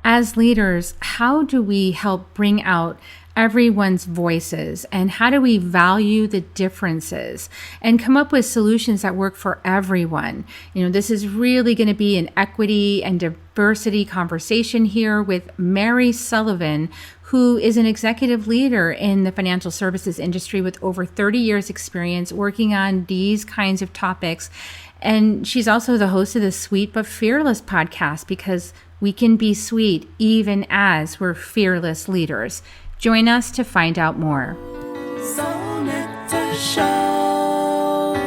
As leaders, how do we help bring out everyone's voices, and how do we value the differences and come up with solutions that work for everyone? This is really going to be an equity and diversity conversation here with Mary Sullivan, who is an executive leader in the financial services industry with over 30 years experience working on these kinds of topics. And she's also the host of the Sweet But Fearless podcast, because we can be sweet even as we're fearless leaders. Join us to find out more. Soul Nectar Show,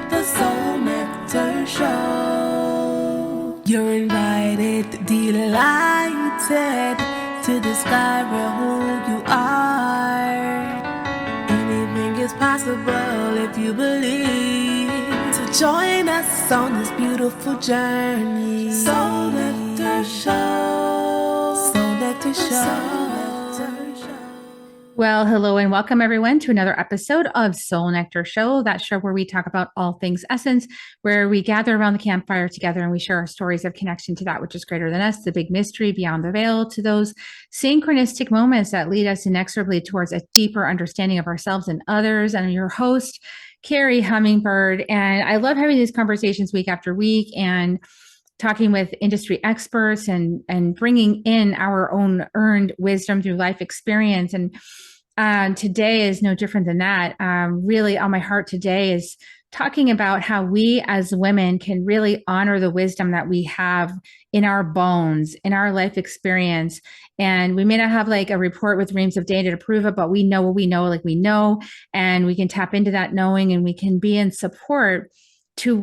the Soul Nectar Show. You're invited, delighted to discover who you are. Anything is possible if you believe. So join us on this beautiful journey. Soul Nectar Show, Soul Nectar Show. Well, hello and welcome everyone to another episode of Soul Nectar Show, that show where we talk about all things essence, where we gather around the campfire together and we share our stories of connection to that which is greater than us, the big mystery beyond the veil, to those synchronistic moments that lead us inexorably towards a deeper understanding of ourselves and others. And I'm your host, Carrie Hummingbird, and I love having these conversations week after week and talking with industry experts and bringing in our own earned wisdom through life experience. And today is no different than that. Really on my heart today is talking about how we as women can really honor the wisdom that we have in our bones, in our life experience. And we may not have like a report with reams of data to prove it, but we know what we know, like we know, and we can tap into that knowing, and we can be in support to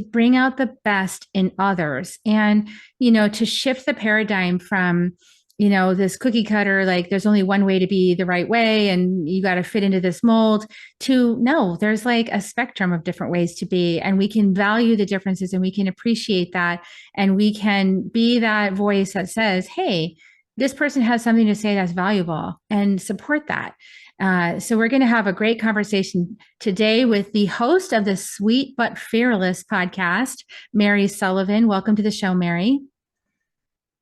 bring out the best in others, and to shift the paradigm from this cookie cutter, like there's only one way to be the right way and you got to fit into this mold, to no, there's like a spectrum of different ways to be, and we can value the differences and we can appreciate that, and we can be that voice that says, hey, this person has something to say that's valuable, and support that. So we're going to have a great conversation today with the host of the Sweet But Fearless podcast, Mary Sullivan. Welcome to the show, Mary.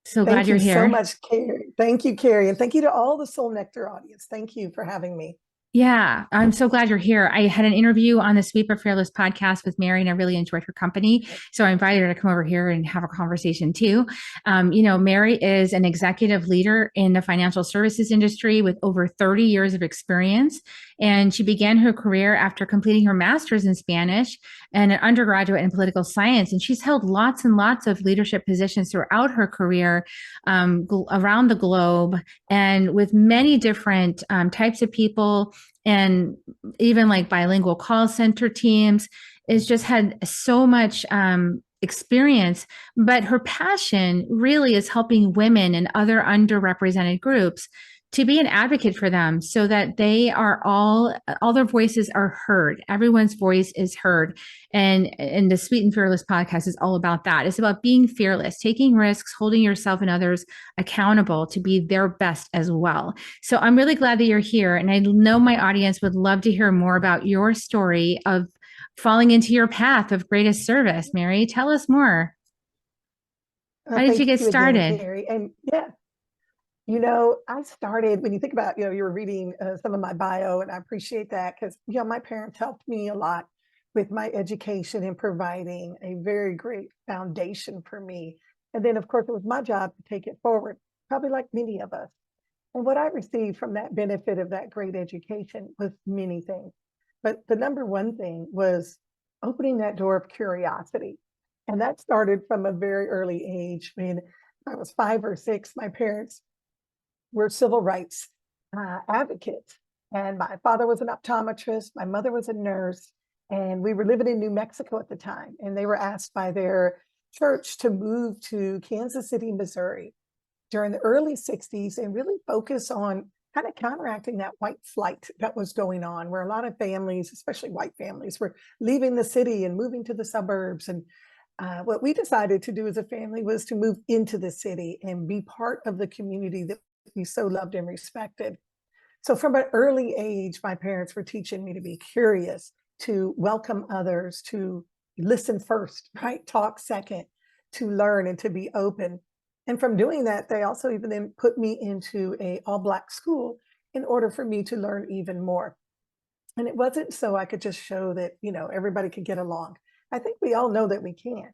So glad you're here. Thank you so much, Carrie. Thank you, Carrie. And thank you to all the Soul Nectar audience. Thank you for having me. Yeah, I'm so glad you're here. I had an interview on the Sweet But Fearless podcast with Mary, and I really enjoyed her company. So I invited her to come over here and have a conversation too. Mary is an executive leader in the financial services industry with over 30 years of experience. And she began her career after completing her master's in Spanish and an undergraduate in political science. And she's held lots and lots of leadership positions throughout her career around the globe, and with many different types of people, and even like bilingual call center teams. Is just had so much experience, but her passion really is helping women and other underrepresented groups to be an advocate for them, so that they are all their voices are heard. Everyone's voice is heard. And the Sweet and Fearless podcast is all about that. It's about being fearless, taking risks, holding yourself and others accountable to be their best as well. So I'm really glad that you're here. And I know my audience would love to hear more about your story of falling into your path of greatest service. Mary, tell us more. How did you get started? Again, Carrie. And yeah, I started, when you think about, you were reading some of my bio, and I appreciate that because, my parents helped me a lot with my education and providing a very great foundation for me. And then, of course, it was my job to take it forward, probably like many of us. And what I received from that benefit of that great education was many things. But the number one thing was opening that door of curiosity. And that started from a very early age. When I was 5 or 6, my parents were civil rights advocates. And my father was an optometrist, my mother was a nurse, and we were living in New Mexico at the time. And they were asked by their church to move to Kansas City, Missouri during the early 60s and really focus on kind of counteracting that white flight that was going on, where a lot of families, especially white families, were leaving the city and moving to the suburbs. And what we decided to do as a family was to move into the city and be part of the community that we so loved and respected. So from an early age, my parents were teaching me to be curious, to welcome others, to listen first, right? Talk second, to learn and to be open. And from doing that, they also even then put me into a all Black school in order for me to learn even more. And it wasn't so I could just show that, everybody could get along. I think we all know that we can,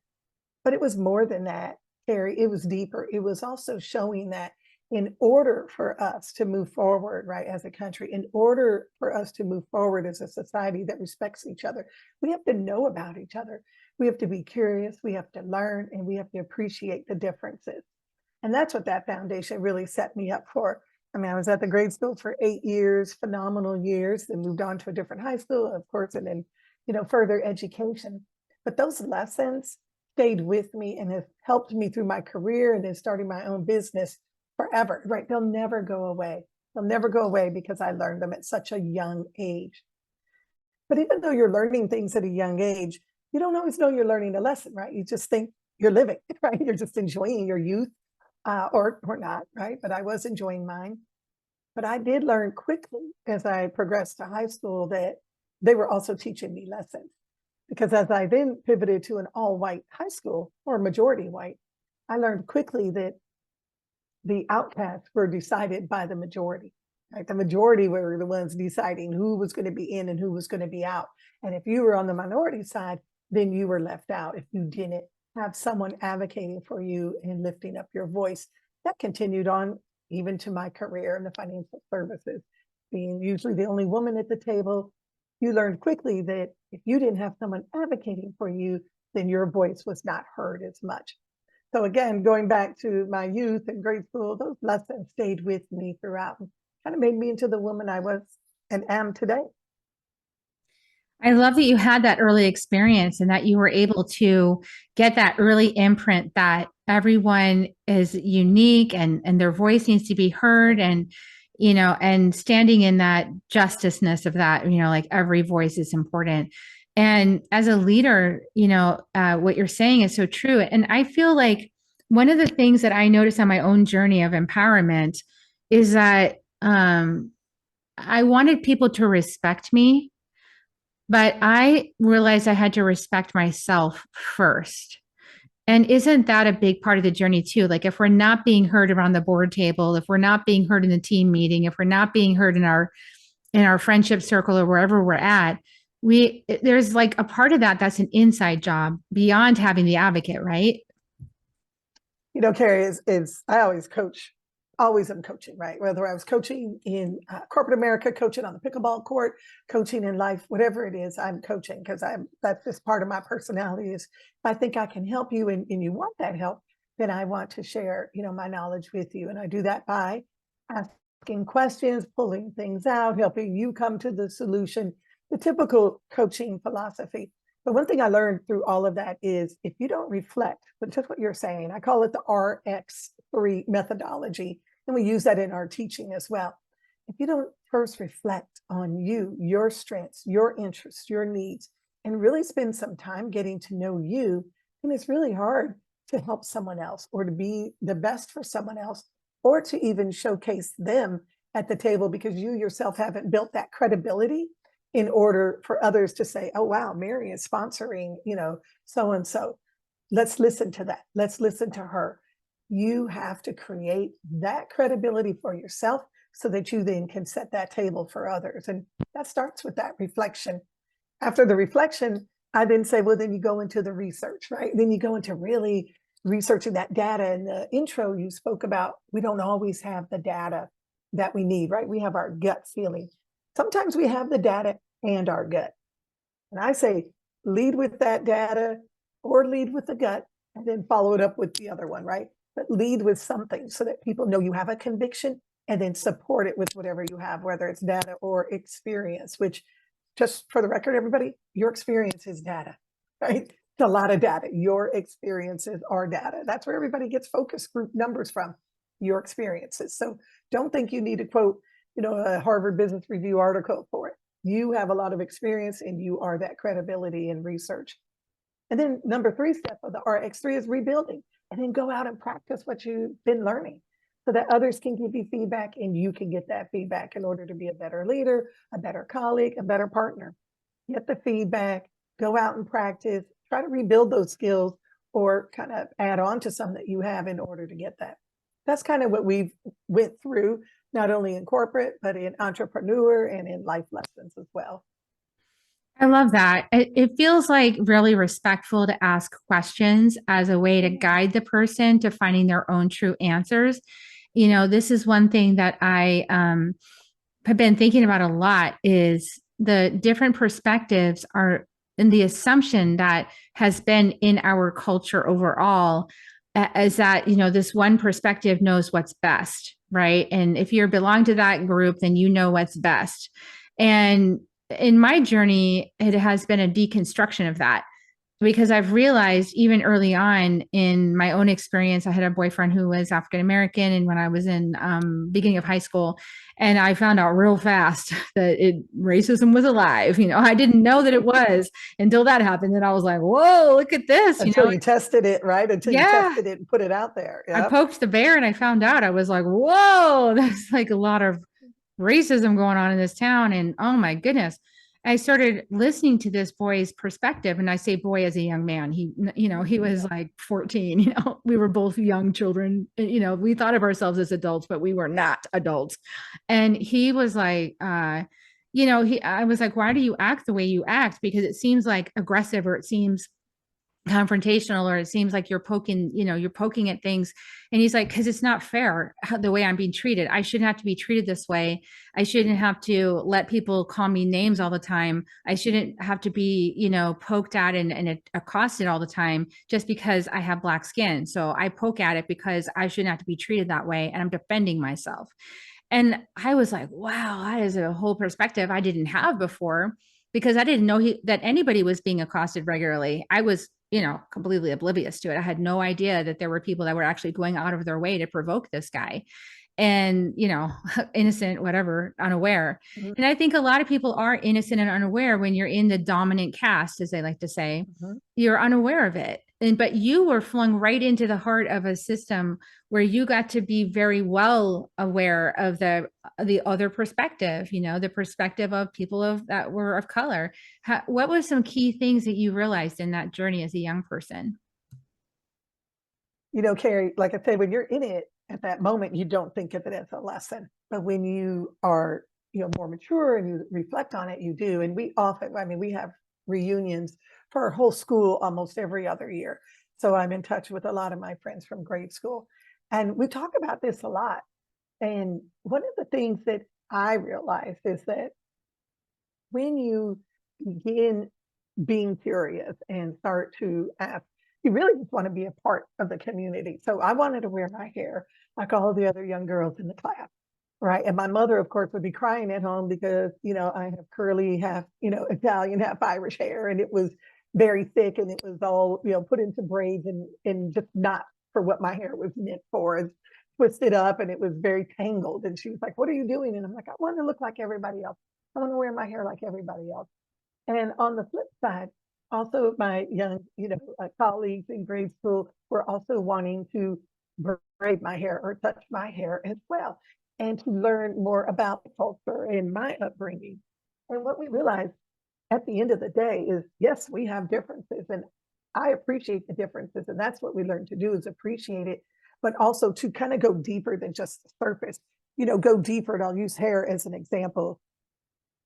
but it was more than that, Carrie. It was deeper. It was also showing that in order for us to move forward, right, as a country, in order for us to move forward as a society that respects each other, we have to know about each other. We have to be curious, we have to learn, and we have to appreciate the differences. And that's what that foundation really set me up for. I mean, I was at the grade school for 8 years, phenomenal years, then moved on to a different high school, of course, and then, further education. But those lessons stayed with me and have helped me through my career and then starting my own business forever, right? They'll never go away. They'll never go away because I learned them at such a young age. But even though you're learning things at a young age, you don't always know you're learning a lesson, right? You just think you're living, right? You're just enjoying your youth, or not, right? But I was enjoying mine. But I did learn quickly as I progressed to high school that they were also teaching me lessons. Because as I then pivoted to an all-white high school, or majority white, I learned quickly that the outcasts were decided by the majority. Right? The majority were the ones deciding who was going to be in and who was going to be out. And if you were on the minority side, then you were left out if you didn't have someone advocating for you and lifting up your voice. That continued on even to my career in the financial services, being usually the only woman at the table. You learned quickly that if you didn't have someone advocating for you, then your voice was not heard as much. So again, going back to my youth and grade school, those lessons stayed with me throughout, kind of made me into the woman I was and am today. I love that you had that early experience and that you were able to get that early imprint that everyone is unique and their voice needs to be heard, and and standing in that justiceness of that, like every voice is important. And as a leader, what you're saying is so true. And I feel like one of the things that I noticed on my own journey of empowerment is that I wanted people to respect me, but I realized I had to respect myself first. And isn't that a big part of the journey too? Like if we're not being heard around the board table, if we're not being heard in the team meeting, if we're not being heard in our friendship circle or wherever we're at, there's like a part of that that's an inside job beyond having the advocate, right? Carrie, is I always coach, always am coaching, right? Whether I was coaching in corporate America, coaching on the pickleball court, coaching in life, whatever it is, I'm coaching because that's just part of my personality. Is if I think I can help you and you want that help, then I want to share, my knowledge with you. And I do that by asking questions, pulling things out, helping you come to the solution, the typical coaching philosophy. But one thing I learned through all of that is if you don't reflect, but just what you're saying, I call it the RX3 methodology, and we use that in our teaching as well. If you don't first reflect on you, your strengths, your interests, your needs, and really spend some time getting to know you, then it's really hard to help someone else or to be the best for someone else or to even showcase them at the table because you yourself haven't built that credibility in order for others to say, oh, wow, Mary is sponsoring, so-and-so. Let's listen to that. Let's listen to her. You have to create that credibility for yourself so that you then can set that table for others. And that starts with that reflection. After the reflection, I then say, well, then you go into the research, right? Then you go into really researching that data. In the intro, you spoke about, we don't always have the data that we need, right? We have our gut feeling. Sometimes we have the data and our gut. And I say, lead with that data or lead with the gut and then follow it up with the other one, right? But lead with something so that people know you have a conviction and then support it with whatever you have, whether it's data or experience, which just for the record, everybody, your experience is data, right? It's a lot of data. Your experiences are data. That's where everybody gets focus group numbers from, your experiences. So don't think you need to quote, a Harvard Business Review article for it. You have a lot of experience and you are that credibility in research. And then number 3 step of the RX3 is rebuilding, and then go out and practice what you've been learning so that others can give you feedback and you can get that feedback in order to be a better leader, a better colleague, a better partner. Get the feedback, go out and practice, try to rebuild those skills, or kind of add on to some that you have in order to get that. That's kind of what we've went through, not only in corporate, but in entrepreneur and in life lessons as well. I love that. It feels like really respectful to ask questions as a way to guide the person to finding their own true answers. You know, this is one thing that I have been thinking about a lot is the different perspectives are in the assumption that has been in our culture overall is that, you know, this one perspective knows what's best, right? And if you belong to that group, then you know what's best. And in my journey, it has been a deconstruction of that because I've realized even early on in my own experience, I had a boyfriend who was African American, and when I was in beginning of high school, and I found out real fast that racism was alive. You know, I didn't know that it was until that happened, and I was like, "Whoa, look at this!" Until you tested it, right? Until you Yeah. tested it and put it out there. I Yep. poked the bear, and I found out. I was like, "Whoa, there's like a lot of racism going on in this town." And oh my goodness, I started listening to this boy's perspective. And I say boy as a young man. He, you know, he was like 14, you know, we were both young children. You know, we thought of ourselves as adults, but we were not adults. And he was like, you know, I was like, why do you act the way you act? Because it seems like aggressive, or it seems confrontational, or it seems like you're poking, you know, you're poking at things. And he's like, because it's not fair the way I'm being treated. I shouldn't have to be treated this way. I shouldn't have to let people call me names all the time. I shouldn't have to be, you know, poked at and accosted all the time just because I have Black skin. So I poke at it because I shouldn't have to be treated that way, and I'm defending myself. And I was like, wow, that is a whole perspective I didn't have before, because I didn't know that anybody was being accosted regularly. I was, you know, completely oblivious to it. I had no idea that there were people that were actually going out of their way to provoke this guy. And, you know, innocent, whatever, unaware. Mhm. And I think a lot of people are innocent and unaware when you're in the dominant caste, as they like to say. Mhm. You're unaware of it. But you were flung right into the heart of a system where you got to be very well aware of the other perspective, you know, the perspective of people that were of color. What were some key things that you realized in that journey as a young person? You know, Carrie, like I said, when you're in it at that moment, you don't think of it as a lesson. But when you are, you know, more mature and you reflect on it, you do. And we often, I mean, we have reunions for our whole school almost every other year. So I'm in touch with a lot of my friends from grade school. And we talk about this a lot. And one of the things that I realized is that when you begin being curious and start to ask, you really just want to be a part of the community. So I wanted to wear my hair like all the other young girls in the class, right? And my mother, of course, would be crying at home because, you know, I have curly, half, you know, Italian, half Irish hair, and it was very thick, and it was all, you know, put into braids and just not for what my hair was meant for. It's twisted up, and it was very tangled. And she was like, "What are you doing?" And I'm like, "I want to look like everybody else. I want to wear my hair like everybody else." And on the flip side, also my young, you know, colleagues in grade school were also wanting to braid my hair or touch my hair as well, and to learn more about the culture and my upbringing. And what we realized at the end of the day is, yes, we have differences, and I appreciate the differences, and that's what we learn to do is appreciate it, but also to kind of go deeper than just the surface. You know, go deeper. And I'll use hair as an example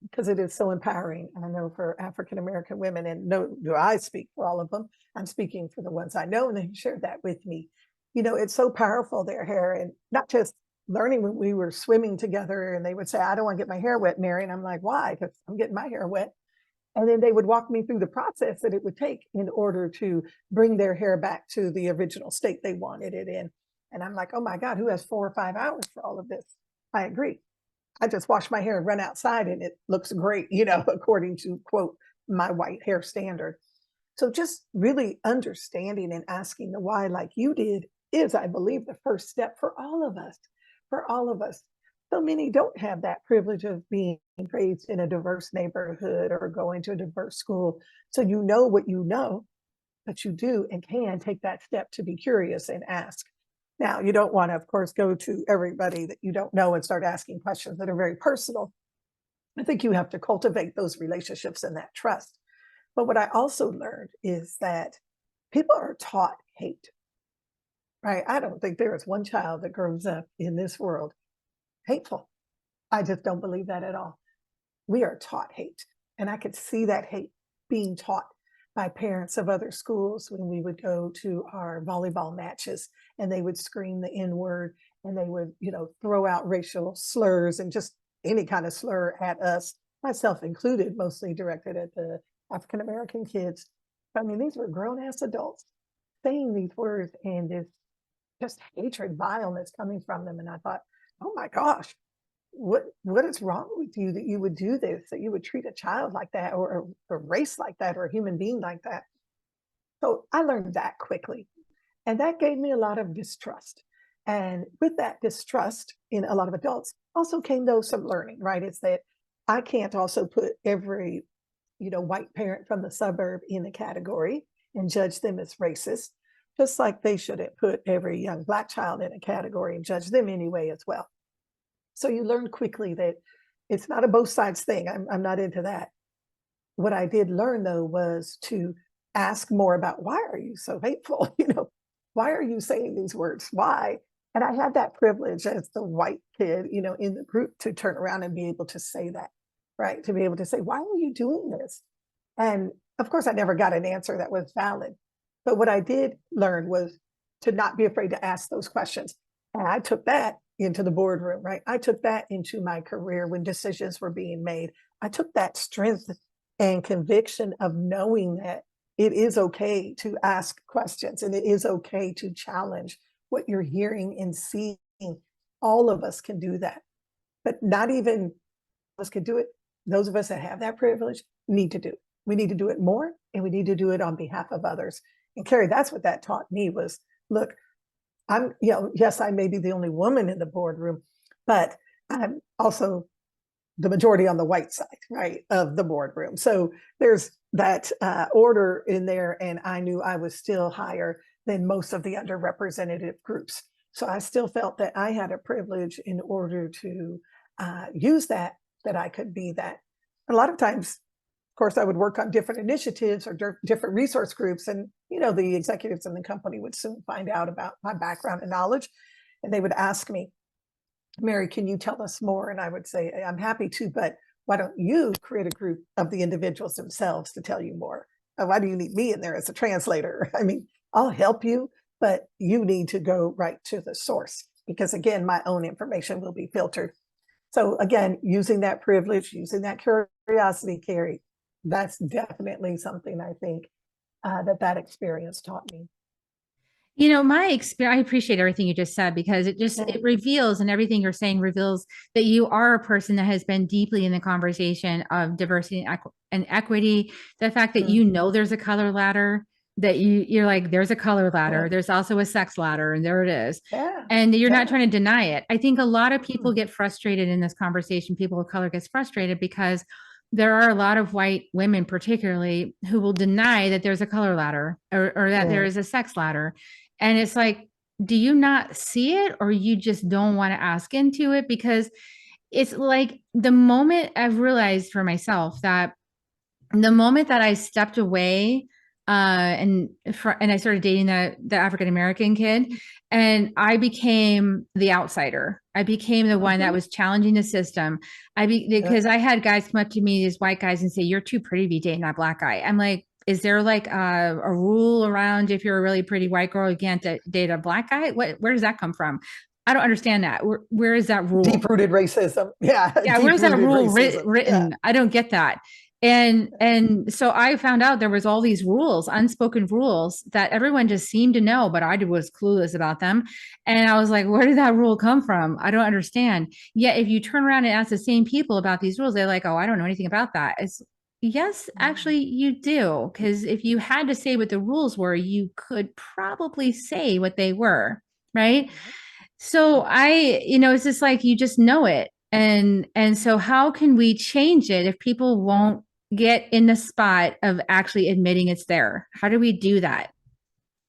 because it is so empowering. I know for African American women, and no, do I speak for all of them? I'm speaking for the ones I know, and they shared that with me. You know, it's so powerful, their hair, and not just learning when we were swimming together, and they would say, "I don't want to get my hair wet, Mary," and I'm like, "Why?" Because I'm getting my hair wet. And then they would walk me through the process that it would take in order to bring their hair back to the original state they wanted it in. And I'm like, "Oh my God, who has 4 or 5 hours for all of this?" I agree. I just wash my hair and run outside and it looks great, you know, according to quote my white hair standard. So just really understanding and asking the why like you did is, I believe, the first step for all of us. For all of us. So many don't have that privilege of being raised in a diverse neighborhood or going to a diverse school. So you know what you know, but you do and can take that step to be curious and ask. Now, you don't want to, of course, go to everybody that you don't know and start asking questions that are very personal. I think you have to cultivate those relationships and that trust. But what I also learned is that people are taught hate, right? I don't think there is one child that grows up in this world hateful. I just don't believe that at all. We are taught hate. And I could see that hate being taught by parents of other schools when we would go to our volleyball matches and they would scream the N word and they would, throw out racial slurs and just any kind of slur at us, myself included, mostly directed at the African American kids. I mean, these were grown ass adults saying these words and this just hatred, vileness coming from them. And I thought, oh my gosh, what is wrong with you that you would do this, that you would treat a child like that or a race like that or a human being like that? So I learned that quickly. And that gave me a lot of distrust. And with that distrust in a lot of adults also came though some learning, right? It's that I can't also put every, white parent from the suburb in a category and judge them as racist, just like they shouldn't put every young Black child in a category and judge them anyway as well. So you learn quickly that it's not a both sides thing. I'm not into that. What I did learn though was to ask more about why are you so hateful? Why are you saying these words? Why? And I had that privilege as the white kid, in the group to turn around and be able to say that, right? To be able to say, why are you doing this? And of course, I never got an answer that was valid. But what I did learn was to not be afraid to ask those questions. And I took that into the boardroom, right? I took that into my career when decisions were being made. I took that strength and conviction of knowing that it is okay to ask questions and it is okay to challenge what you're hearing and seeing. All of us can do that, but not even us can do it. Those of us that have that privilege need to do it. We need to do it more and we need to do it on behalf of others. And Carrie, that's what that taught me was, look, I'm, yes, I may be the only woman in the boardroom, but I'm also the majority on the white side, right, of the boardroom. So there's that order in there, and I knew I was still higher than most of the underrepresented groups. So I still felt that I had a privilege in order to use that I could be that. A lot of times, of course, I would work on different initiatives or different resource groups, and the executives in the company would soon find out about my background and knowledge, and they would ask me, Mary, can you tell us more? And I would say, I'm happy to, but why don't you create a group of the individuals themselves to tell you more? Why do you need me in there as a translator? I mean, I'll help you, but you need to go right to the source because again, my own information will be filtered. So again, using that privilege, using that curiosity, Carrie, that's definitely something I think that experience taught me. My experience, I appreciate everything you just said because it reveals, and everything you're saying reveals that you are a person that has been deeply in the conversation of diversity and equity. The fact that there's a color ladder, that you're like, there's a color ladder. There's also a sex ladder, and there it is. And you're not trying to deny it. I think a lot of people get frustrated in this conversation. People of color gets frustrated because there are a lot of white women, particularly, who will deny that there's a color ladder or that there is a sex ladder. And it's like, do you not see it, or you just don't want to ask into it? Because it's like the moment I've realized for myself that the moment that I stepped away and I started dating the African-American kid, and I became the outsider. I became the one that was challenging the system. Because I had guys come up to me, these white guys, and say, "You're too pretty to be dating that Black guy." I'm like, is there like a rule around if you're a really pretty white girl, you can't date a Black guy? Where does that come from? I don't understand that. Where is that rule? Deep-rooted racism. Yeah. Where's that rule written? Yeah. I don't get that. And so I found out there was all these rules, unspoken rules that everyone just seemed to know, but I was clueless about them. And I was like, where did that rule come from? I don't understand. Yet if you turn around and ask the same people about these rules, they're like, oh, I don't know anything about that. It's yes, actually you do. Because if you had to say what the rules were, you could probably say what they were, right? So it's just like, you just know it. And so how can we change it if people won't get in the spot of actually admitting it's there? How do we do that?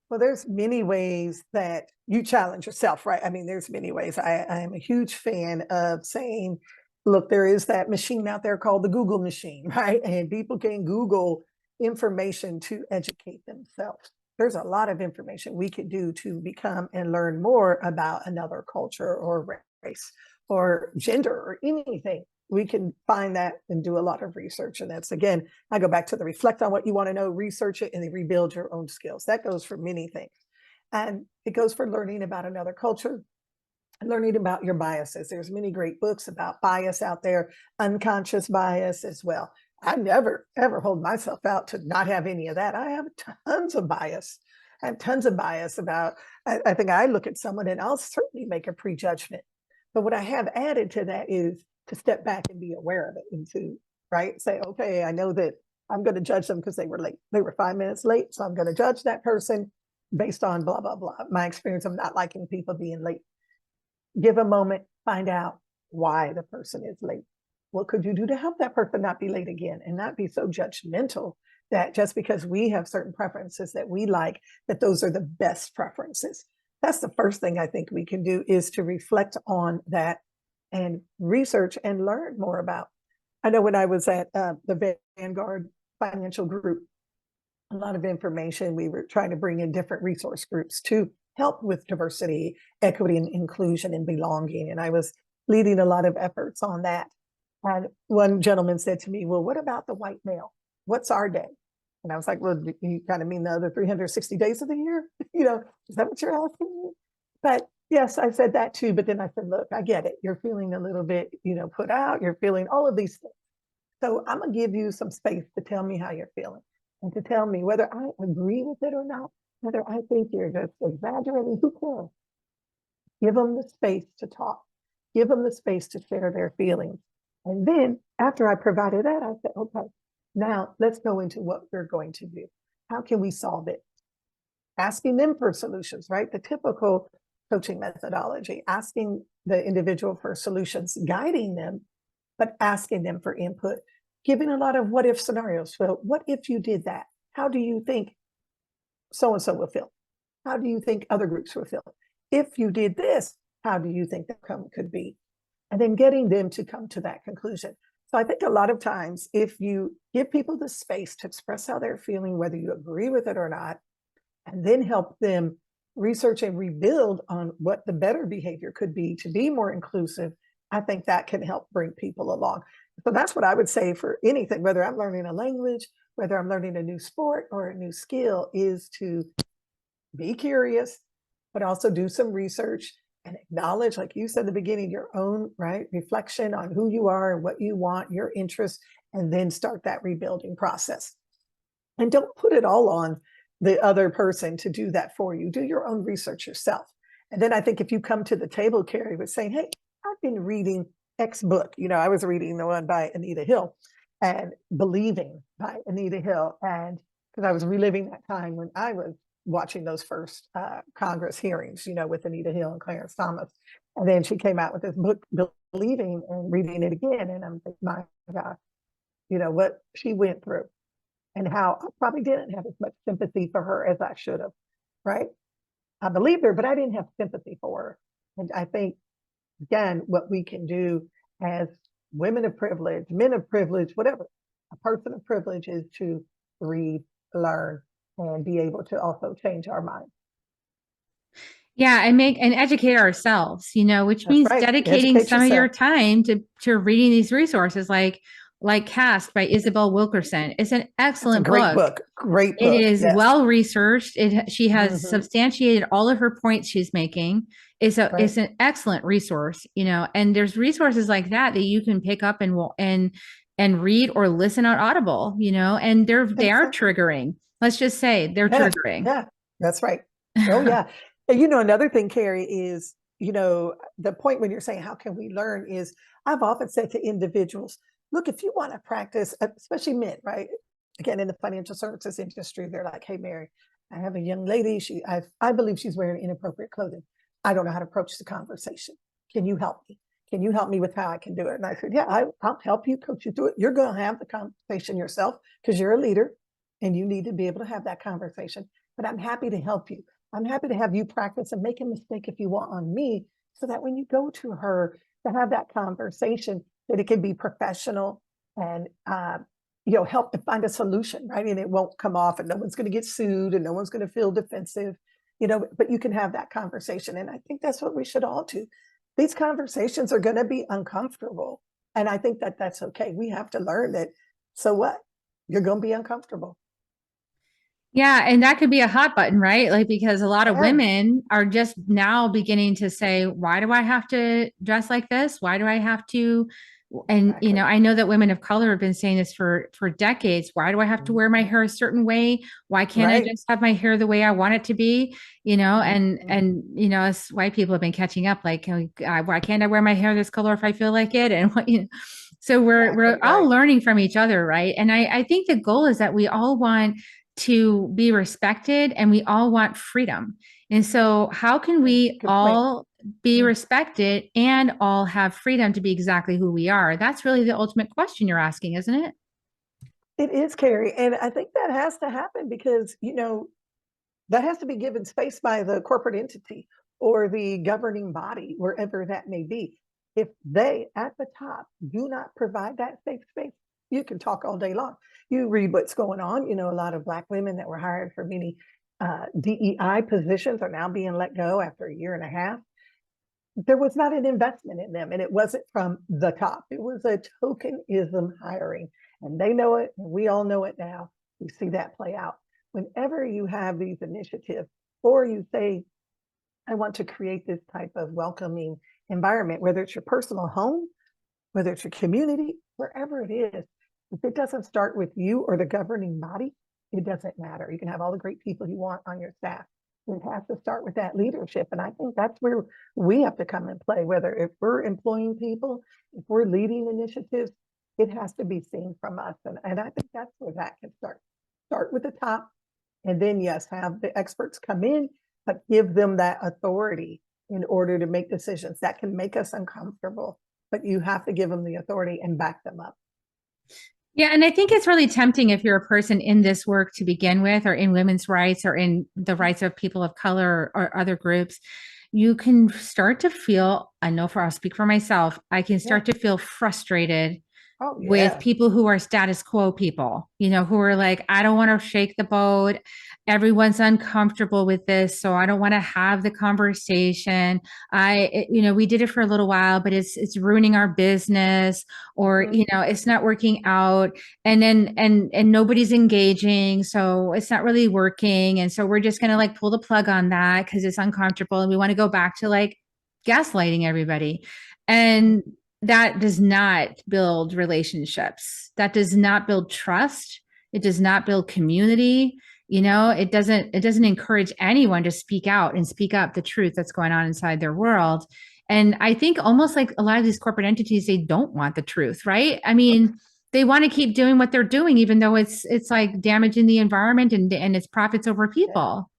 Well, there's many ways that you challenge yourself, right? I mean, there's many ways. I am a huge fan of saying, look, there is that machine out there called the Google machine, right? And people can Google information to educate themselves. there's a lot of information we could do to become and learn more about another culture or race or gender or anything. We can find that and do a lot of research. And that's, again, I go back to the reflect on what you want to know, research it, and then rebuild your own skills. That goes for many things. And it goes for learning about another culture, learning about your biases. There's many great books about bias out there, unconscious bias as well. I never, ever hold myself out to not have any of that. I have tons of bias. I have tons of bias about, I think I look at someone and I'll certainly make a prejudgment. But what I have added to that is to step back and be aware of it and to, right, say, okay, I know that I'm going to judge them because they were late. They were 5 minutes late. So I'm going to judge that person based on blah, blah, blah. My experience of not liking people being late. Give a moment, find out why the person is late. What could you do to help that person not be late again and not be so judgmental that just because we have certain preferences that we like, that those are the best preferences. That's the first thing I think we can do, is to reflect on that and research and learn more about. I know when I was at the Vanguard Financial Group, a lot of information, we were trying to bring in different resource groups to help with diversity, equity, and inclusion and belonging. And I was leading a lot of efforts on that. And one gentleman said to me, well, what about the white male? What's our day? And I was like, well, you kind of mean the other 360 days of the year? Is that what you're asking me? But yes, I said that too. But then I said, look, I get it. You're feeling a little bit, put out. You're feeling all of these things. So I'm going to give you some space to tell me how you're feeling and to tell me whether I agree with it or not, whether I think you're just exaggerating. Who cares? Give them the space to talk. Give them the space to share their feelings. And then after I provided that, I said, okay, now let's go into what we're going to do. How can we solve it? Asking them for solutions, right? The typical coaching methodology, asking the individual for solutions, guiding them, but asking them for input, giving a lot of what if scenarios. So what if you did that? How do you think so-and-so will feel? How do you think other groups will feel? If you did this, how do you think the outcome could be? And then getting them to come to that conclusion. So I think a lot of times, if you give people the space to express how they're feeling, whether you agree with it or not, and then help them research and rebuild on what the better behavior could be to be more inclusive, I think that can help bring people along. So that's what I would say for anything, whether I'm learning a language, whether I'm learning a new sport or a new skill, is to be curious, but also do some research and acknowledge, like you said at the beginning, your own reflection on who you are and what you want, your interests, and then start that rebuilding process. And don't put it all on the other person to do that for you. Do your own research yourself. And then I think if you come to the table, Carrie, with saying, hey, I've been reading X book. I was reading the one by Anita Hill, and Believing by Anita Hill. And because I was reliving that time when I was watching those first Congress hearings, with Anita Hill and Clarence Thomas. And then she came out with this book, Believing, and reading it again. And I'm thinking, my God, what she went through and how I probably didn't have as much sympathy for her as I should have, right? I believed her, but I didn't have sympathy for her. And I think, again, what we can do as women of privilege, men of privilege, whatever, a person of privilege, is to read, learn, and be able to also change our mind. Yeah, and educate ourselves, which That's means right. dedicating Educate some of your yourself. time to reading these resources, like Cast by Isabel Wilkerson. It's an That's a excellent great book. book. Great It book. is Yes. well researched. She has Mhm. substantiated all of her points she's making. It's Right. an excellent resource, and there's resources like that you can pick up and read or listen on Audible, and they are Exactly. triggering. Let's just say they're Yeah. triggering. Yeah. That's right. Oh, yeah. And another thing, Carrie, is, the point when you're saying, how can we learn, is I've often said to individuals, look, if you want to practice, especially men, right? Again, in the financial services industry, they're like, hey, Mary, I have a young lady. I believe she's wearing inappropriate clothing. I don't know how to approach the conversation. Can you help me? Can you help me with how I can do it? And I said, yeah, I'll help you, coach you through it. You're going to have the conversation yourself because you're a leader and you need to be able to have that conversation. But I'm happy to help you. I'm happy to have you practice and make a mistake if you want on me, so that when you go to her to have that conversation, that it can be professional and help to find a solution, right? And it won't come off and no one's going to get sued and no one's going to feel defensive, but you can have that conversation. And I think that's what we should all do. These conversations are going to be uncomfortable. And I think that that's okay. We have to learn that. So what? You're going to be uncomfortable. Yeah, and that could be a hot button, right? Like, because a lot of Yeah, women are just now beginning to say, why do I have to dress like this? Why do I have to? And exactly. I know that women of color have been saying this for decades. Why do I have to wear my Mhm. hair a certain way? Why can't I Right. just have my hair the way I want it to be? Mhm. And us white people have been catching up. Like, why can't I wear my hair this color if I feel like it? And so we're Exactly all right. learning from each other, right? And I think the goal is that we all want to be respected and we all want freedom. And so, how can we Good point. all be Mm. respected and all have freedom to be exactly who we are? That's really the ultimate question you're asking, isn't it? It is, Carrie. And I think that has to happen because, that has to be given space by the corporate entity or the governing body, wherever that may be. If they at the top do not provide that safe space, you can talk all day long. You read what's going on. A lot of Black women that were hired for many DEI positions are now being let go after a year and a half. There was not an investment in them, and it wasn't from the top. It was a tokenism hiring, and they know it, and we all know it now. We see that play out. Whenever you have these initiatives, or you say, I want to create this type of welcoming environment, whether it's your personal home, whether it's your community, wherever it is, if it doesn't start with you or the governing body, it doesn't matter. You can have all the great people you want on your staff. It has to start with that leadership. And I think that's where we have to come and play, whether if we're employing people, if we're leading initiatives, it has to be seen from us. And I think that's where that can start. Start with the top, and then, yes, have the experts come in, but give them that authority in order to make decisions that can make us uncomfortable. But you have to give them the authority and back them up. Yeah, and I think it's really tempting if you're a person in this work to begin with, or in women's rights, or in the rights of people of color or other groups. You can start to feel, I know I'll speak for myself, I can Yeah. start to feel frustrated Oh, with yeah. people who are status quo people, who are like, I don't want to shake the boat. Everyone's uncomfortable with this, so I don't want to have the conversation. We did it for a little while, but it's ruining our business, or Mhm. it's not working out, and then and nobody's engaging, so it's not really working, and so we're just gonna like pull the plug on that because it's uncomfortable, and we want to go back to like gaslighting everybody, and that does not build relationships. That does not build trust. It does not build community. It doesn't encourage anyone to speak out and speak up the truth that's going on inside their world. And I think almost like a lot of these corporate entities, they don't want the truth, right? I mean, they want to keep doing what they're doing, even though it's like damaging the environment and it's profits over Yeah. people.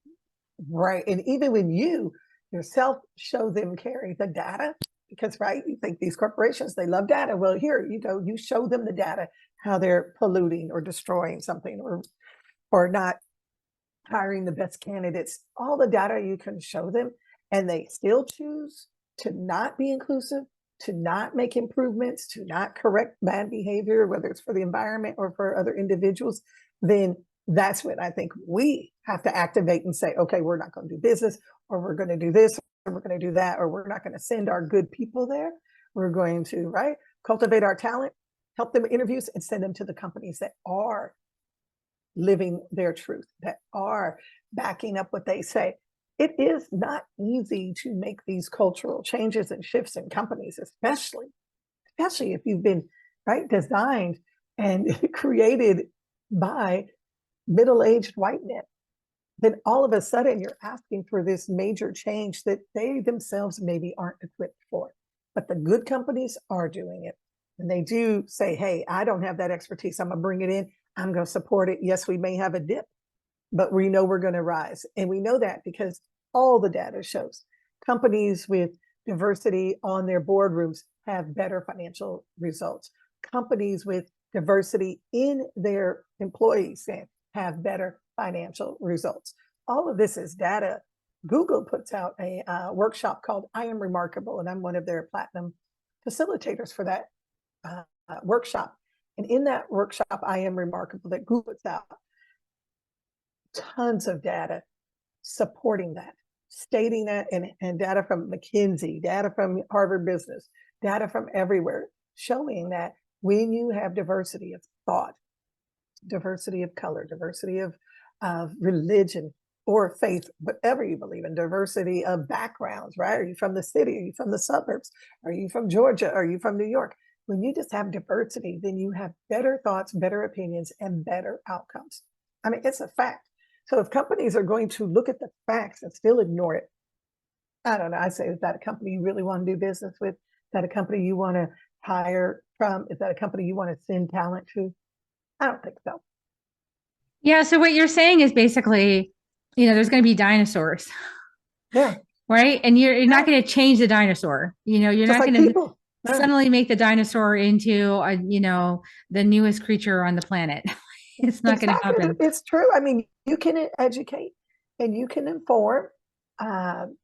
Right. And even when you yourself show them, Carrie, the data, because, right, you think these corporations, they love data. Well, here you go, you show them the data, how they're polluting or destroying something, or not hiring the best candidates, all the data you can show them, and they still choose to not be inclusive, to not make improvements, to not correct bad behavior, whether it's for the environment or for other individuals, then that's when I think we have to activate and say, okay, we're not going to do business, or we're going to do this, or we're going to do that, or we're not going to send our good people there. We're going to, right, cultivate our talent, help them interviews, and send them to the companies that are living their truth, that are backing up what they say. It is not easy to make these cultural changes and shifts in companies, especially if you've been, right, designed and created by middle-aged white men. Then all of a sudden you're asking for this major change that they themselves maybe aren't equipped for. But the good companies are doing it. And they do say, hey, I don't have that expertise. I'm going to bring it in. I'm going to support it. Yes, we may have a dip, but we know we're going to rise. And we know that because all the data shows companies with diversity on their boardrooms have better financial results. Companies with diversity in their employees have better financial results. All of this is data. Google puts out a workshop called I Am Remarkable, and I'm one of their platinum facilitators for that workshop. And in that workshop, I Am Remarkable, that Google puts out tons of data supporting that, stating that, and data from McKinsey, data from Harvard Business, data from everywhere, showing that when you have diversity of thought, diversity of color, diversity of religion or faith, whatever you believe in, diversity of backgrounds, right? Are you from the city? Are you from the suburbs? Are you from Georgia? Are you from New York? When you just have diversity, then you have better thoughts, better opinions, and better outcomes. I mean, it's a fact. So if companies are going to look at the facts and still ignore it, I don't know. I say, is that a company you really want to do business with? Is that a company you want to hire from? Is that a company you want to send talent to? I don't think so. Yeah. So what you're saying is basically, there's going to be dinosaurs. Yeah. Right. And you're not going to change the dinosaur. You're Just not like going to people. Yeah. suddenly make the dinosaur into the newest creature on the planet. It's not going to Exactly. happen. It's true. I mean, you can educate and you can inform, and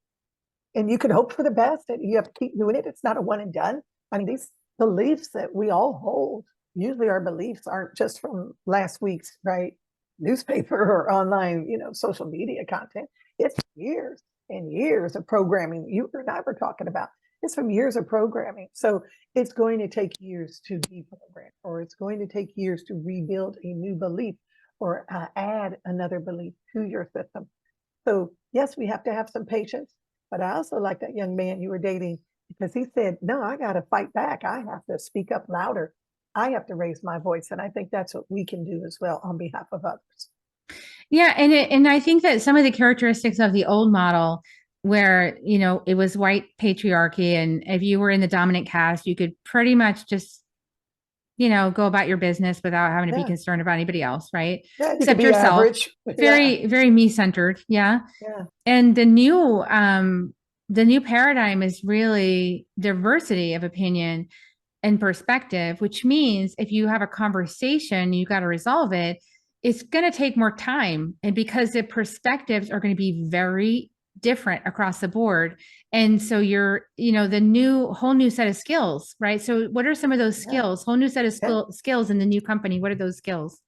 you can hope for the best, and you have to keep doing it. It's not a one and done. I mean, these beliefs that we all hold, usually our beliefs aren't just from last week's, right, newspaper or online, social media content. It's years and years of programming you and I were talking about. It's from years of programming. So it's going to take years to deprogram, or it's going to take years to rebuild a new belief, or add another belief to your system. So yes, we have to have some patience, but I also like that young man you were dating, because he said, no, I got to fight back. I have to speak up louder. I have to raise my voice. And I think that's what we can do as well on behalf of others. Yeah. And I think that some of the characteristics of the old model, where, it was white patriarchy, and if you were in the dominant caste, you could pretty much just, go about your business without having to be Yeah. concerned about anybody else, right? Yeah, you could Except be yourself. average. Yeah. Very, very me-centered. Yeah. Yeah. And the new paradigm is really diversity of opinion and perspective, which means if you have a conversation, you got to resolve it. It's going to take more time. And because the perspectives are going to be very different across the board. And so you're, the whole new set of skills, right? So what are some of those Yeah. skills, whole new set of skills in the new company? What are those skills?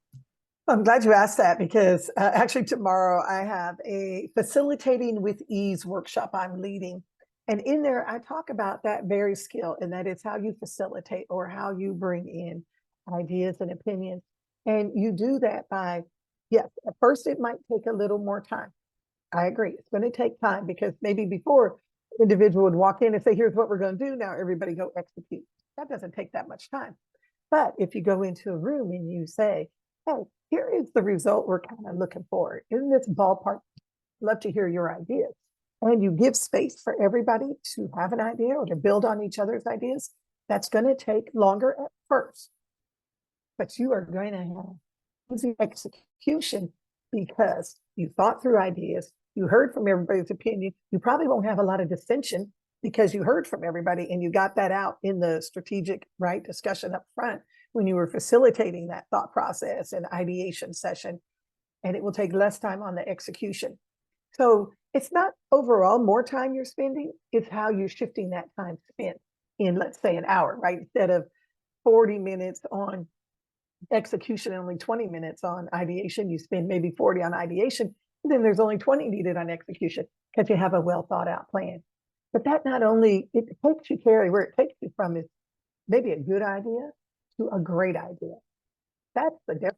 I'm glad you asked that, because actually tomorrow I have a Facilitating with Ease workshop I'm leading. And in there, I talk about that very skill, and that is how you facilitate, or how you bring in ideas and opinions. And you do that by, yes, at first it might take a little more time. I agree. It's going to take time, because maybe before, the individual would walk in and say, here's what we're going to do. Now everybody go execute. That doesn't take that much time. But if you go into a room and you say, hey, here is the result we're kind of looking for in this ballpark, love to hear your ideas. And you give space for everybody to have an idea or to build on each other's ideas. That's going to take longer at first, but you are going to have easy execution, because you thought through ideas, you heard from everybody's opinion. You probably won't have a lot of dissension, because you heard from everybody and you got that out in the strategic, right, discussion up front when you were facilitating that thought process and ideation session. And it will take less time on the execution. So it's not overall more time you're spending, it's how you're shifting that time spent in, let's say, an hour, right? Instead of 40 minutes on execution and only 20 minutes on ideation, you spend maybe 40 on ideation, and then there's only 20 needed on execution, because you have a well thought out plan. But that not only, it takes you, Carrie, where it takes you from is maybe a good idea to a great idea. That's the difference.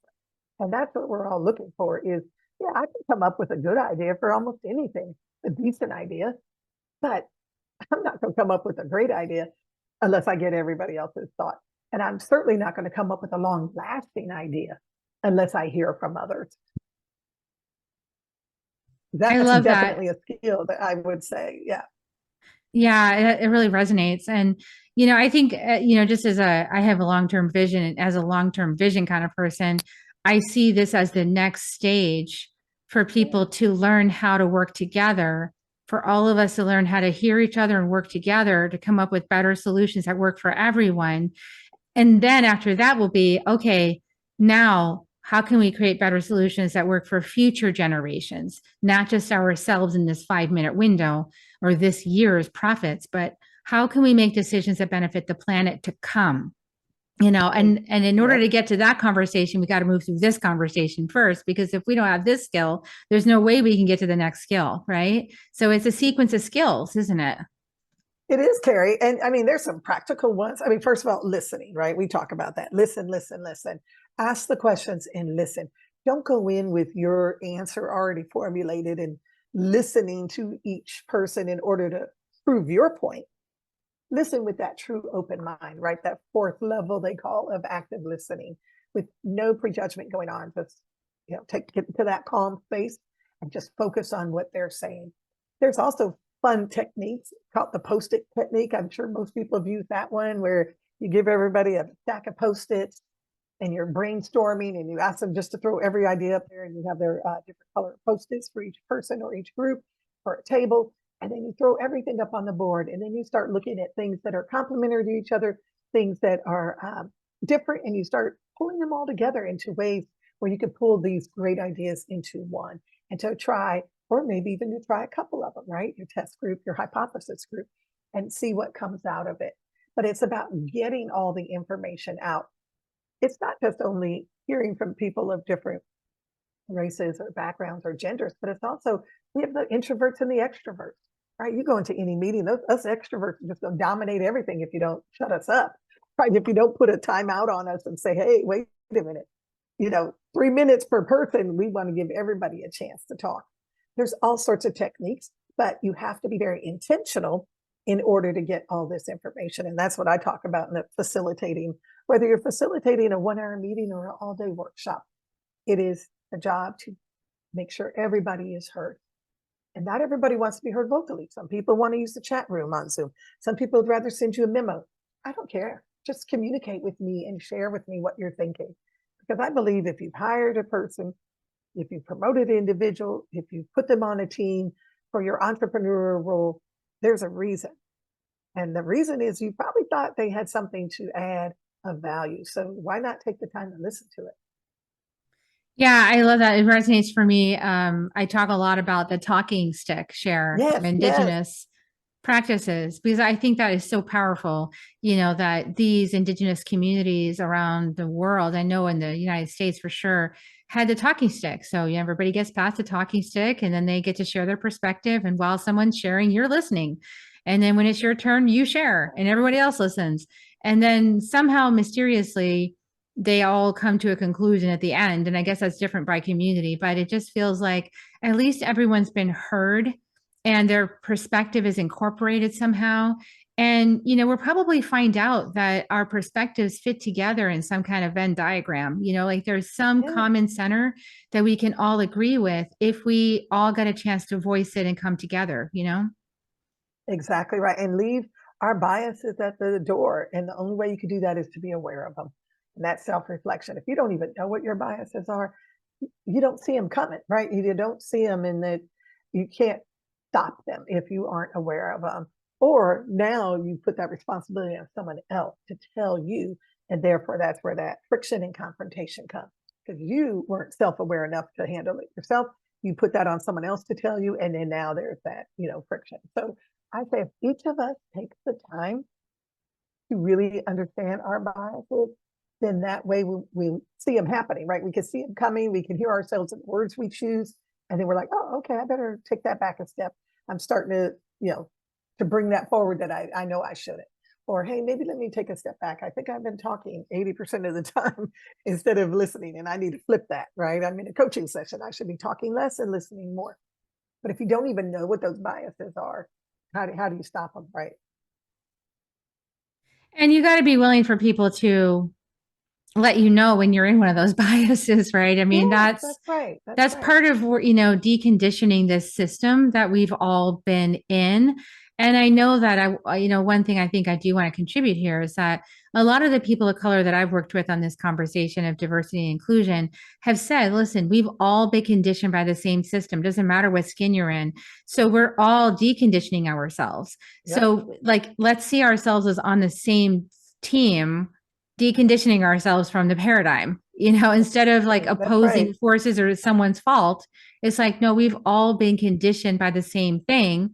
And that's what we're all looking for is, yeah, I can come up with a good idea for almost anything, a decent idea, but I'm not going to come up with a great idea unless I get everybody else's thought. And I'm certainly not going to come up with a long lasting idea unless I hear from others. That's I love definitely a skill that I would say. Yeah. Yeah, it really resonates. And, I think, just I have a long-term vision, and as a long-term vision kind of person, I see this as the next stage for people to learn how to work together, for all of us to learn how to hear each other and work together to come up with better solutions that work for everyone. And then after that will be, okay, now how can we create better solutions that work for future generations, not just ourselves in this 5-minute window or this year's profits, but how can we make decisions that benefit the planet to come? And in order Yep. to get to that conversation, we got to move through this conversation first, because if we don't have this skill, there's no way we can get to the next skill, right? So it's a sequence of skills, isn't it? It is, Carrie. And I mean, there's some practical ones. I mean, first of all, listening, right? We talk about that. Listen, listen, listen. Ask the questions and listen. Don't go in with your answer already formulated and listening to each person in order to prove your point. Listen with that true open mind, right? That fourth level they call of active listening, with no prejudgment going on. Just get to that calm space and just focus on what they're saying. There's also fun techniques called the post-it technique. I'm sure most people have used that one, where you give everybody a stack of post-its and you're brainstorming and you ask them just to throw every idea up there, and you have their different color post-its for each person or each group or a table. And then you throw everything up on the board, and then you start looking at things that are complementary to each other, things that are different, and you start pulling them all together into ways where you can pull these great ideas into one, and to try, or maybe even to try a couple of them, right? Your test group, your hypothesis group, and see what comes out of it. But it's about getting all the information out. It's not just only hearing from people of different races or backgrounds or genders, but it's also, we have the introverts and the extroverts, right? You go into any meeting, us extroverts are just going to dominate everything if you don't shut us up, right? If you don't put a timeout on us and say, hey, wait a minute, 3 minutes per person, we want to give everybody a chance to talk. There's all sorts of techniques, but you have to be very intentional in order to get all this information. And that's what I talk about in the facilitating, whether you're facilitating a 1-hour meeting or an all-day workshop. It is a job to make sure everybody is heard. And not everybody wants to be heard vocally. Some people want to use the chat room on Zoom. Some people would rather send you a memo. I don't care. Just communicate with me and share with me what you're thinking. Because I believe if you've hired a person, if you've promoted an individual, if you've put them on a team for your entrepreneurial role, there's a reason. And the reason is you probably thought they had something to add of value. So why not take the time to listen to it? Yeah, I love that. It resonates for me. I talk a lot about the talking stick share from Yes, yes. Indigenous practices, because I think that is so powerful, that these Indigenous communities around the world, I know in the United States for sure, had the talking stick. So everybody gets past the talking stick, and then they get to share their perspective. And while someone's sharing, you're listening. And then when it's your turn, you share and everybody else listens. And then somehow mysteriously, they all come to a conclusion at the end. And I guess that's different by community, but it just feels like at least everyone's been heard and their perspective is incorporated somehow. And, we'll probably find out that our perspectives fit together in some kind of Venn diagram, like there's some Yeah, common center that we can all agree with if we all got a chance to voice it and come together. exactly right. And leave our biases at the door. And the only way you can do that is to be aware of them. And that self-reflection. If you don't even know what your biases are, you don't see them coming, right? You don't see them, and that you can't stop them if you aren't aware of them. Or now you put that responsibility on someone else to tell you, and therefore that's where that friction and confrontation comes, because you weren't self-aware enough to handle it yourself. You put that on someone else to tell you, and then now there's that friction. So I say if each of us takes the time to really understand our biases, then that way we see them happening, right? We can see them coming, we can hear ourselves in the words we choose, and then we're like, oh, okay, I better take that back a step. I'm starting to bring that forward that I know I shouldn't. Or, hey, maybe let me take a step back. I think I've been talking 80% of the time instead of listening, and I need to flip that, right? I'm in a coaching session. I should be talking less and listening more. But if you don't even know what those biases are, how do you stop them, right? And you got to be willing for people to let you know when you're in one of those biases, right? I mean, Yes, that's that's right. That's that's right. part of deconditioning this system that we've all been in. And I know that one thing I think I do want to contribute here is that a lot of the people of color that I've worked with on this conversation of diversity and inclusion have said, listen, we've all been conditioned by the same system. Doesn't matter what skin you're in. So we're all deconditioning ourselves. Yep. So let's see ourselves as on the same team, deconditioning ourselves from the paradigm, instead of like That's right. opposing forces or someone's fault. It's like, no, we've all been conditioned by the same thing.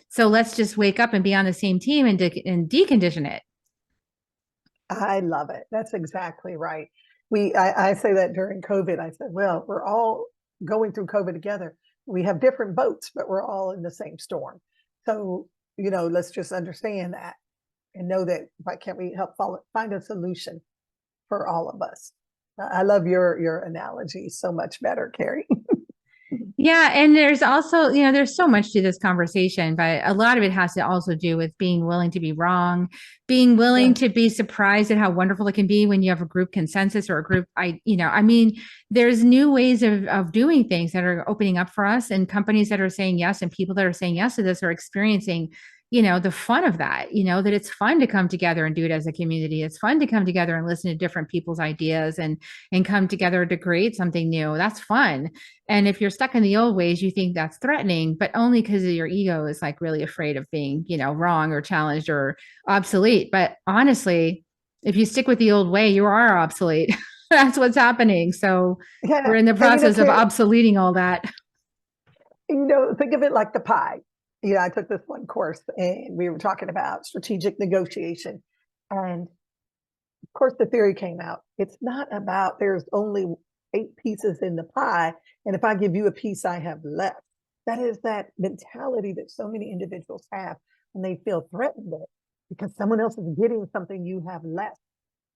So let's just wake up and be on the same team and decondition it. I love it. That's exactly right. I say that during COVID. I said, well, we're all going through COVID together. We have different boats, but we're all in the same storm. So, let's just understand that and know that why can't we help find a solution for all of us? I love your analogy so much better, Carrie. Yeah, and there's also, there's so much to this conversation, but a lot of it has to also do with being willing to be wrong, being willing Yeah. to be surprised at how wonderful it can be when you have a group consensus or a group, I mean, there's new ways of doing things that are opening up for us, and companies that are saying yes and people that are saying yes to this are experiencing the fun of that, that it's fun to come together and do it as a community. It's fun to come together and listen to different people's ideas and come together to create something new. That's fun. And if you're stuck in the old ways, you think that's threatening, but only because your ego is like really afraid of being, wrong or challenged or obsolete. But honestly, if you stick with the old way, you are obsolete. That's what's happening. So we're Yeah. in the And process of Carrie, obsoleting all that. think of it like the pie. I took this one course and we were talking about strategic negotiation. And of course, the theory came out. It's not about there's only 8 pieces in the pie. And if I give you a piece, I have less. That is that mentality that so many individuals have when they feel threatened because someone else is getting something you have less.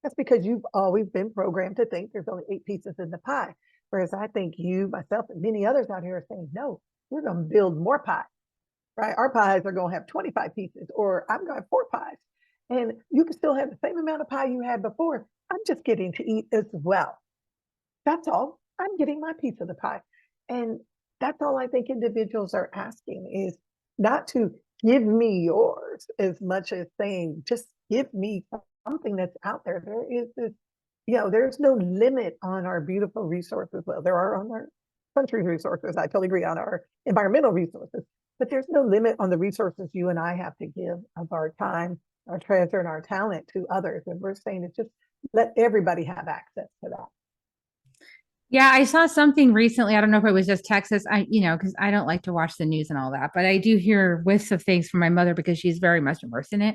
That's because you've always been programmed to think there's only 8 pieces in the pie. Whereas I think you, myself, and many others out here are saying, no, we're going to build more pie, right? Our pies are going to have 25 pieces, or I'm going to have 4 pies. And you can still have the same amount of pie you had before. I'm just getting to eat as well. That's all. I'm getting my piece of the pie. And that's all I think individuals are asking is not to give me yours as much as saying, just give me something that's out there. There is this, there's no limit on our beautiful resources. Well, there are on our country's resources. I totally agree on our environmental resources, but there's no limit on the resources you and I have to give of our time, our treasure, and our talent to others. And we're saying it's just let everybody have access to that. Yeah, I saw something recently. I don't know if it was just Texas. Because I don't like to watch the news and all that, but I do hear whiffs of things from my mother because she's very much immersed in it.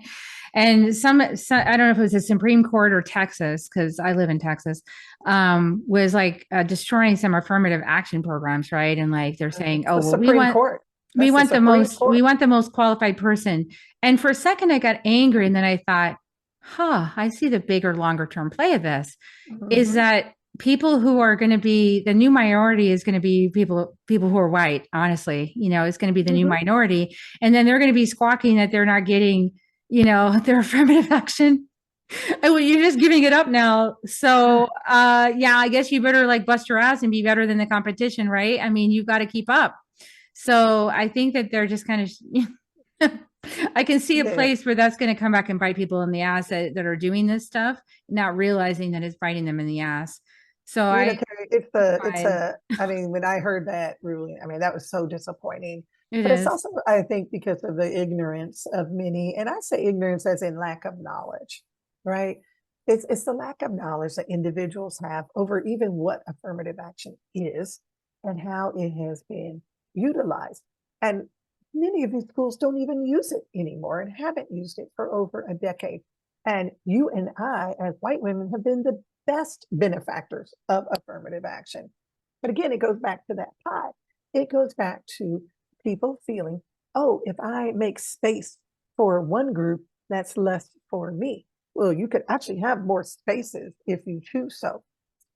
And I don't know if it was the Supreme Court or Texas, because I live in Texas, was like destroying some affirmative action programs, right? And like they're saying, It's oh, the well, Supreme Court. That's the Supreme we Court. want the most qualified person. And for a second, I got angry, and then I thought, I see the bigger, longer term play of this. Is Mhm. that people who are going to be the new minority is going to be people who are white, honestly, it's going to be the new Mhm. minority, and then they're going to be squawking that they're not getting their affirmative action. Oh, you're just giving it up now. So yeah, I guess you better like bust your ass and be better than the competition, right? I mean, you've got to keep up. So I think that they're just kind of I can see a Yeah. place where that's going to come back and bite people in the ass that are doing this stuff, not realizing that it's biting them in the ass. So Carrie, I mean, when I heard that ruling, I mean, that was so disappointing. it But it's is. also, I think, because of the ignorance of many, and I say ignorance as in lack of knowledge, right? It's the lack of knowledge that individuals have over even what affirmative action is and how it has been utilized. And many of these schools don't even use it anymore and haven't used it for over a decade. And you and I, as white women, have been the best benefactors of affirmative action. But again, it goes back to that pie. It goes back to people feeling, oh, if I make space for one group, that's less for me. Well, you could actually have more spaces if you choose so.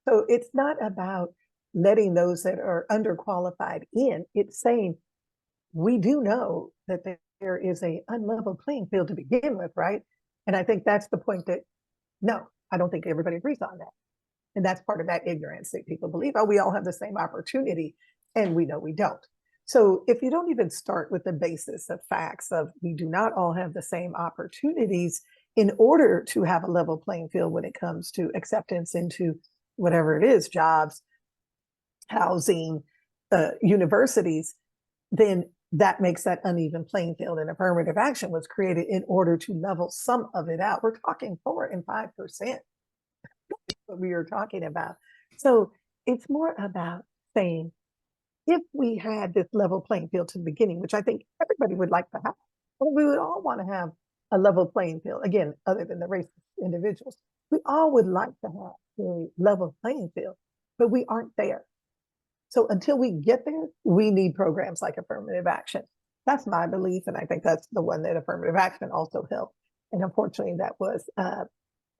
So it's not about letting those that are underqualified in. It's saying we do know that there is a unlevel playing field to begin with, right? And I think that's the point that no, I don't think everybody agrees on that. And that's part of that ignorance that people believe, oh, we all have the same opportunity. And we know we don't. So if you don't even start with the basis of facts of we do not all have the same opportunities in order to have a level playing field when it comes to acceptance into whatever it is, jobs, housing, universities, then that makes that uneven playing field. And affirmative action was created in order to level some of it out. We're talking 4 and 5%. What we are talking about. So it's more about saying, if we had this level playing field to the beginning, which I think everybody would like to have, well, we would all want to have a level playing field. Again, other than the racist individuals, we all would like to have a level playing field, but we aren't there. So until we get there, we need programs like affirmative action. That's my belief, and I think that's the one that affirmative action also helped. And unfortunately, that was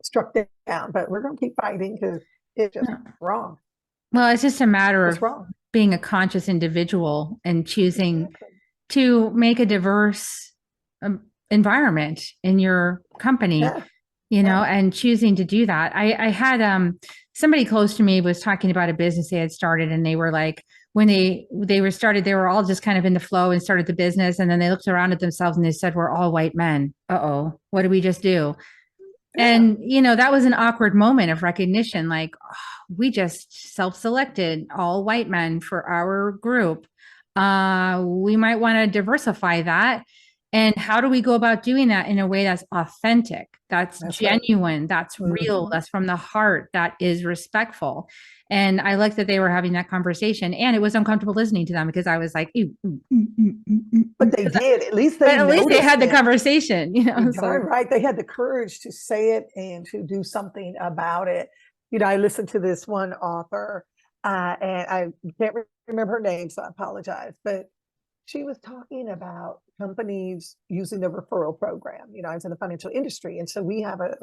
struck down. But we're going to keep fighting because it's just wrong. Well, it's just a matter It's of wrong. being a conscious individual and choosing Exactly. to make a diverse environment in your company, Yeah. you know, and choosing to do that. I had somebody close to me was talking about a business they had started, and they were like, when they were started, they were all just kind of in the flow and started the business, and then they looked around at themselves and they said, "We're all white men. Uh-oh, what did we just do?" Yeah. And you know, that was an awkward moment of recognition, like, oh, we just self-selected all white men for our group. We might want to diversify that. And how do we go about doing that in a way that's authentic, that's Right. genuine, that's real, Mhm. that's from the heart, that is respectful? And I like that they were having that conversation, and it was uncomfortable listening to them because I was like, "Ew, But they did. At least but they at least they noticed had the it. conversation, you know. You're So darn right. They had the courage to say it and to do something about it. You know, I listened to this one author, and I can't remember her name, so I apologize. But she was talking about companies using the referral program. You know, I was in the financial industry, and so we have a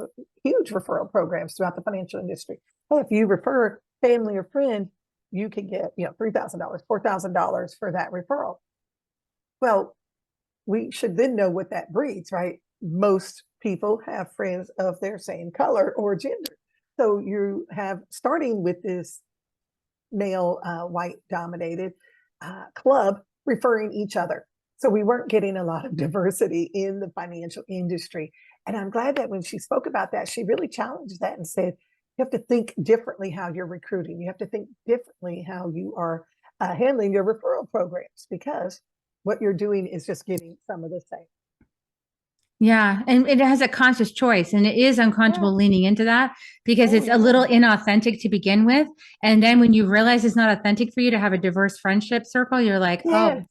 huge referral programs throughout the financial industry. Well, if you refer family or friend, you can get, you know, $3,000, $4,000 for that referral. Well, we should then know what that breeds, right? Most people have friends of their same color or gender. So you have, starting with this male, white dominated club, referring each other. So we weren't getting a lot of diversity in the financial industry. And I'm glad that when she spoke about that, she really challenged that and said, you have to think differently how you're recruiting. You have to think differently how you are handling your referral programs, because what you're doing is just getting some of the same. yeah, and it has a conscious choice, and it is Yeah. uncomfortable leaning into that because Oh, it's a yeah. little inauthentic to begin with. And then when you realize it's not authentic for you to have a diverse friendship circle, you're like, Yeah. oh,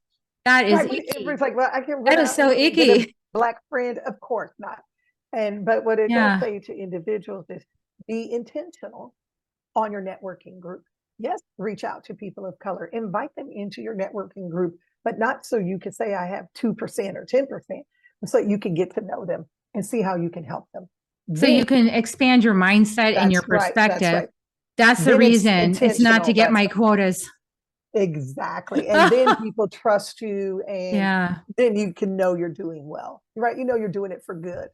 that is Right. When icky. everybody's like, well, I can run That is out so and get a icky. black friend. Of course not. And, but what it does Yeah. say to individuals is be intentional on your networking group. Yes, reach out to people of color, invite them into your networking group, but not so you can say I have 2% or 10%, so you can get to know them and see how you can help them. So you Then can expand your mindset and your that's right. That's perspective. right. That's the Then it's reason. It's not to intentional. get That's my right. quotas. Exactly. And then people trust you, and Yeah. then you can know you're doing well, right? You know, you're doing it for good.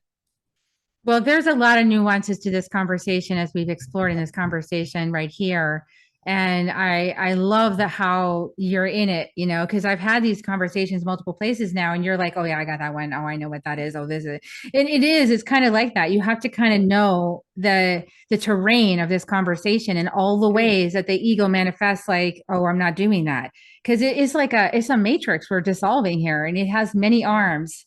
Well, there's a lot of nuances to this conversation as we've explored in this conversation right here. And I love the how you're in it, you know, because I've had these conversations multiple places now, and you're like, oh yeah, I got that one. Oh, I know what that is. Oh, this is and it is, it's kind of like that. You have to kind of know the terrain of this conversation and all the Yeah. ways that the ego manifests, like, oh, I'm not doing that. Because it is like it's a matrix we're dissolving here, and it has many arms.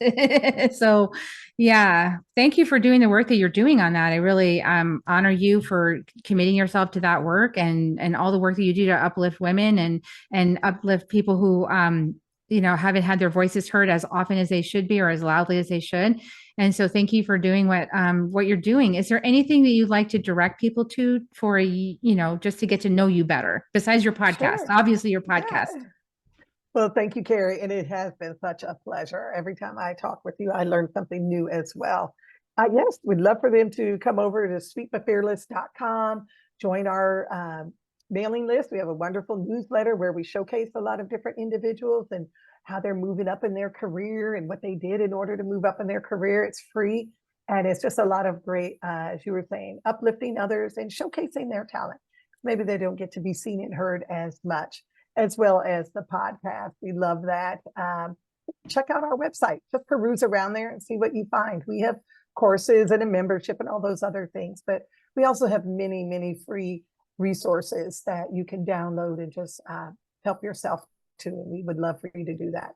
So yeah, thank you for doing the work that you're doing on that. I really honor you for committing yourself to that work, and all the work that you do to uplift women and uplift people who you know, haven't had their voices heard as often as they should be or as loudly as they should. And so thank you for doing what you're doing. Is there anything that you'd like to direct people to for, you know, just to get to know you better besides your podcast? Sure. Obviously your Yeah. podcast. Well, thank you, Carrie. And it has been such a pleasure. Every time I talk with you, I learn something new as well. Yes, we'd love for them to come over to sweetbutfearless.com, join our mailing list. We have a wonderful newsletter where we showcase a lot of different individuals and how they're moving up in their career and what they did in order to move up in their career. It's free. And it's just a lot of great, as you were saying, uplifting others and showcasing their talent. Maybe they don't get to be seen and heard as much, as well as the podcast. We love that. Check out our website. Just peruse around there and see what you find. We have courses and a membership and all those other things, but we also have many, many free resources that you can download and just help yourself too. And we would love for you to do that.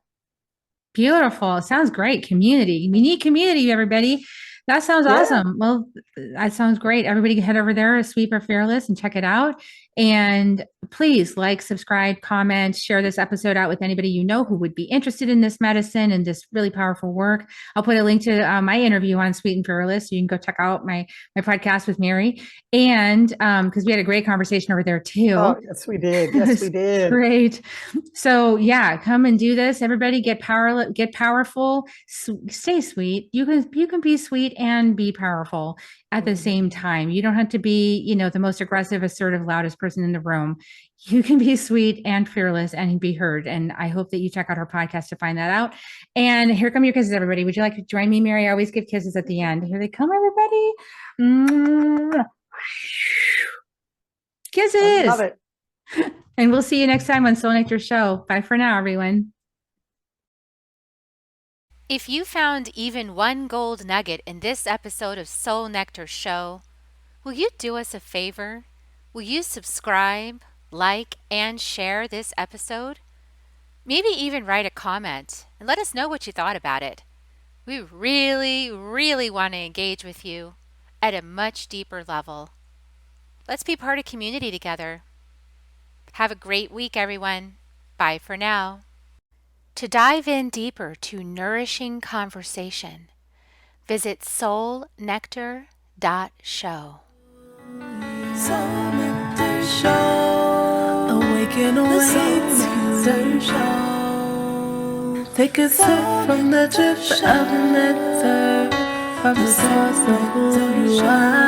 Beautiful. Sounds great. Community. We need community, everybody. That sounds Yeah. awesome. Well, that sounds great. Everybody can head over there, Sweet or Fearless, and check it out. And please like, subscribe, comment, share this episode out with anybody you know who would be interested in this medicine and this really powerful work. I'll put a link to my interview on Sweet and Fearless. So you can go check out my podcast with Mary. And because we had a great conversation over there too. Oh, yes, we did. Yes, we did. Great. So yeah, come and do this. Everybody get powerful, stay sweet. You can be sweet and be powerful at the same time. You don't have to be, the most aggressive, assertive, loudest person in the room. You can be sweet and fearless and be heard. And I hope that you check out our podcast to find that out. And here come your kisses, everybody. Would you like to join me, Mary? I always give kisses at the end. Here they come, everybody. Kisses. I love it. And we'll see you next time on Soul Nectar Show. Bye for now, everyone. If you found even one gold nugget in this episode of Soul Nectar Show, will you do us a favor? Will you subscribe, like, and share this episode? Maybe even write a comment and let us know what you thought about it. We really, really want to engage with you at a much deeper level. Let's be part of community together. Have a great week, everyone. Bye for now. To dive in deeper to nourishing conversation, visit soulnectar.show. Soul Nectar Show. Awaken away to show. Take a sip from the drip of nectar, from the source of who you are.